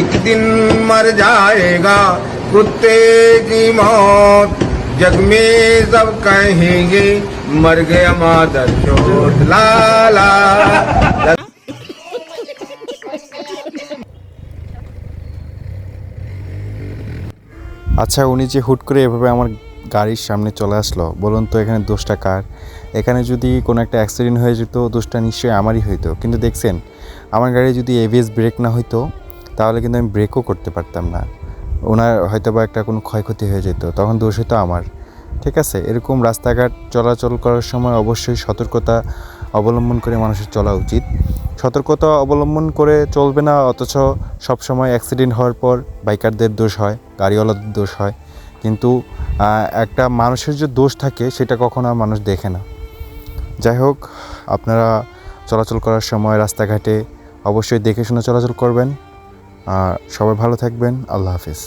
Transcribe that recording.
एक दिन मर जाएगा कुत्ते की मौत जग में सब कहेंगे मर गया मादर चोट ला ला। আচ্ছা, উনি যে হুট করে এভাবে আমার গাড়ির সামনে চলে আসলো, বলুন তো এখানে দোষটা কার? এখানে যদি কোনো একটা অ্যাক্সিডেন্ট হয়ে যেত, দোষটা নিশ্চয়ই আমারই হইতো। কিন্তু দেখছেন, আমার গাড়ি যদি এবিএস ব্রেক না হইতো, তাহলে কিন্তু আমি ব্রেকও করতে পারতাম না। ওনার হয়তো বা একটা কোনো ক্ষয়ক্ষতি হয়ে যেত, তখন দোষ হতো আমার। ঠিক আছে, এরকম রাস্তাঘাট চলাচল করার সময় অবশ্যই সতর্কতা অবলম্বন করে মানুষের চলা উচিত। সতর্কতা অবলম্বন করে চলবে না, অথচ সবসময় অ্যাক্সিডেন্ট হওয়ার পর বাইকারদের দোষ হয়, গাড়িওয়ালাদের দোষ হয়। কিন্তু একটা মানুষের যে দোষ থাকে সেটা কখনো আর মানুষ দেখে না। যাই হোক, আপনারা চলাচল করার সময় রাস্তাঘাটে অবশ্যই দেখে শুনে চলাচল করবেন। সবাই ভালো থাকবেন। আল্লাহ হাফিজ।